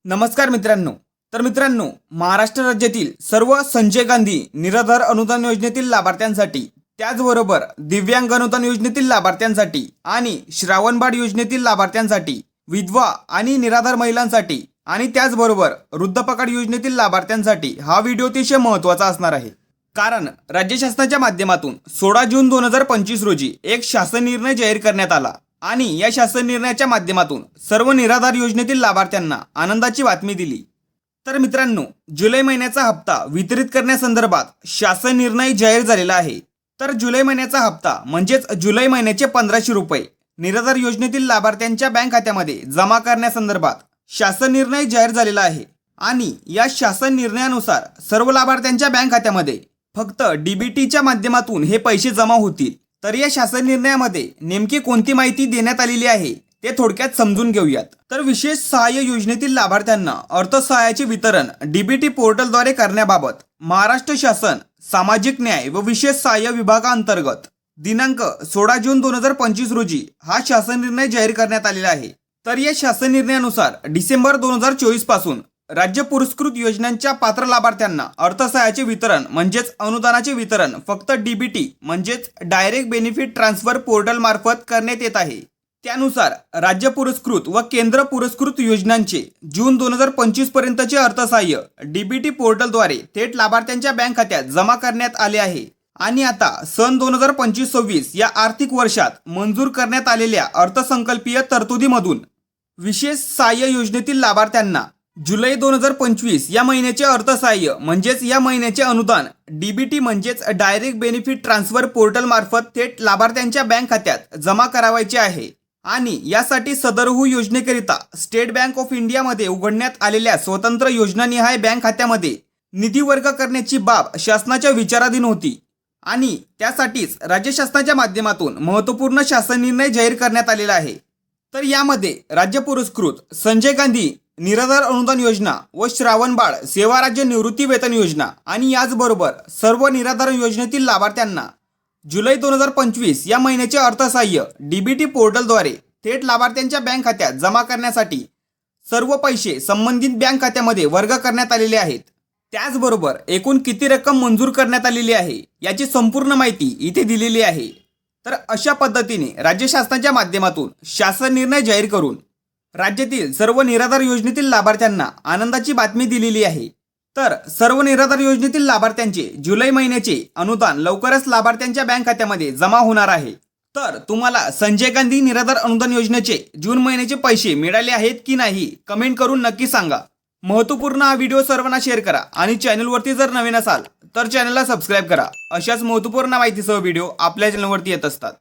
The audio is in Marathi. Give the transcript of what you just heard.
नमस्कार मित्रांनो. महाराष्ट्र राज्यातील सर्व संजय गांधी निराधार अनुदान योजनेतील लाभार्थ्यांसाठी, त्याचबरोबर दिव्यांग अनुदान योजनेतील लाभार्थ्यांसाठी आणि श्रावणबाळ योजनेतील लाभार्थ्यांसाठी, विधवा आणि निराधार महिलांसाठी आणि त्याचबरोबर वृद्धपकाळ योजनेतील लाभार्थ्यांसाठी हा व्हिडिओ अतिशय महत्त्वाचा असणार आहे. कारण राज्य शासनाच्या माध्यमातून 16 जून 2025 रोजी एक शासन निर्णय जाहीर करण्यात आला आणि या शासन निर्णयाच्या माध्यमातून सर्व निराधार योजनेतील लाभार्थ्यांना आनंदाची बातमी दिली. तर मित्रांनो, जुलै महिन्याचा हप्ता वितरित करण्यासंदर्भात शासन निर्णय जाहीर झालेला आहे. तर जुलै महिन्याचा हप्ता म्हणजेच जुलै महिन्याचे 1500 रुपये निराधार योजनेतील लाभार्थ्यांच्या बँक खात्यामध्ये जमा करण्यासंदर्भात शासन निर्णय जाहीर झालेला आहे. आणि या शासन निर्णयानुसार सर्व लाभार्थ्यांच्या बँक खात्यामध्ये फक्त डीबीटीच्या माध्यमातून हे पैसे जमा होतील. तर या शासन निर्णयामध्ये नेमकी कोणती माहिती देण्यात आलेली आहे ते थोडक्यात समजून घेऊयात. तर विशेष सहाय्य योजनेतील लाभार्थ्यांना अर्थसहाय्याचे वितरण डीबीटी पोर्टलद्वारे करण्याबाबत महाराष्ट्र शासन सामाजिक न्याय व विशेष सहाय्य विभागाअंतर्गत दिनांक 16 जून 2025 रोजी हा शासन निर्णय जाहीर करण्यात आलेला आहे. तर या शासन निर्णयानुसार डिसेंबर 2024 पासून राज्य पुरस्कृत योजनांच्या पात्र लाभार्थ्यांना अर्थसहाय्याचे वितरण म्हणजेच अनुदानाचे वितरण फक्त डीबीटी म्हणजेच डायरेक्ट बेनिफिट ट्रान्सफर पोर्टल मार्फत करण्यात येत आहे. त्यानुसार राज्य पुरस्कृत व केंद्र पुरस्कृत योजनांचे जून 2025 पर्यंतचे अर्थसहाय्य डीबीटी पोर्टलद्वारे थेट लाभार्थ्यांच्या बँक खात्यात जमा करण्यात आले आहे. आणि आता सन 2025-26 या आर्थिक वर्षात मंजूर करण्यात आलेल्या अर्थसंकल्पीय तरतुदीमधून विशेष सहाय्य योजनेतील लाभार्थ्यांना जुलै 2025 या महिन्याचे अर्थसहाय्य म्हणजेच या महिन्याचे अनुदान डीबीटी म्हणजेच डायरेक्ट बेनिफिट ट्रान्सफर पोर्टल मार्फत थेट लाभार्थ्यांच्या बँक खात्यात जमा करावायचे आहे. आणि यासाठी सदरहू योजनेकरिता स्टेट बँक ऑफ इंडियामध्ये उघडण्यात आलेल्या स्वतंत्र योजनानिहाय बँक खात्यामध्ये निधी वर्ग करण्याची बाब शासनाच्या विचाराधीन होती. आणि त्यासाठीच राज्य शासनाच्या माध्यमातून महत्त्वपूर्ण शासन निर्णय जाहीर करण्यात आलेला आहे. तर यामध्ये राज्य पुरस्कृत संजय गांधी निराधार अनुदान योजना व श्रावणबाळ सेवा राज्य निवृत्ती वेतन योजना आणि याचबरोबर सर्व निराधार योजनेतील लाभार्थ्यांना जुलै 2025 या महिन्याचे अर्थसहाय्य डीबीटी पोर्टलद्वारे थेट लाभार्थ्यांच्या बँक खात्यात जमा करण्यासाठी सर्व पैसे संबंधित बँक खात्यामध्ये वर्ग करण्यात आलेले आहेत. त्याचबरोबर एकूण किती रक्कम मंजूर करण्यात आलेली आहे याची संपूर्ण माहिती इथे दिलेली आहे. तर अशा पद्धतीने राज्य शासनाच्या माध्यमातून शासन निर्णय जाहीर करून राज्यातील सर्व निराधार योजनेतील लाभार्थ्यांना आनंदाची बातमी दिलेली आहे. तर सर्व निराधार योजनेतील लाभार्थ्यांचे जुलै महिन्याचे अनुदान लवकरच लाभार्थ्यांच्या बँक खात्यामध्ये जमा होणार आहे. तर तुम्हाला संजय गांधी निराधार अनुदान योजनेचे जून महिन्याचे पैसे मिळाले आहेत की नाही कमेंट करून नक्की सांगा. महत्त्वपूर्ण हा व्हिडिओ सर्वांना शेअर करा आणि चॅनलवरती जर नवीन असाल तर चॅनलला सबस्क्राईब करा. अशाच महत्त्वपूर्ण माहितीसह व्हिडिओ आपल्या चॅनलवरती येत असतात.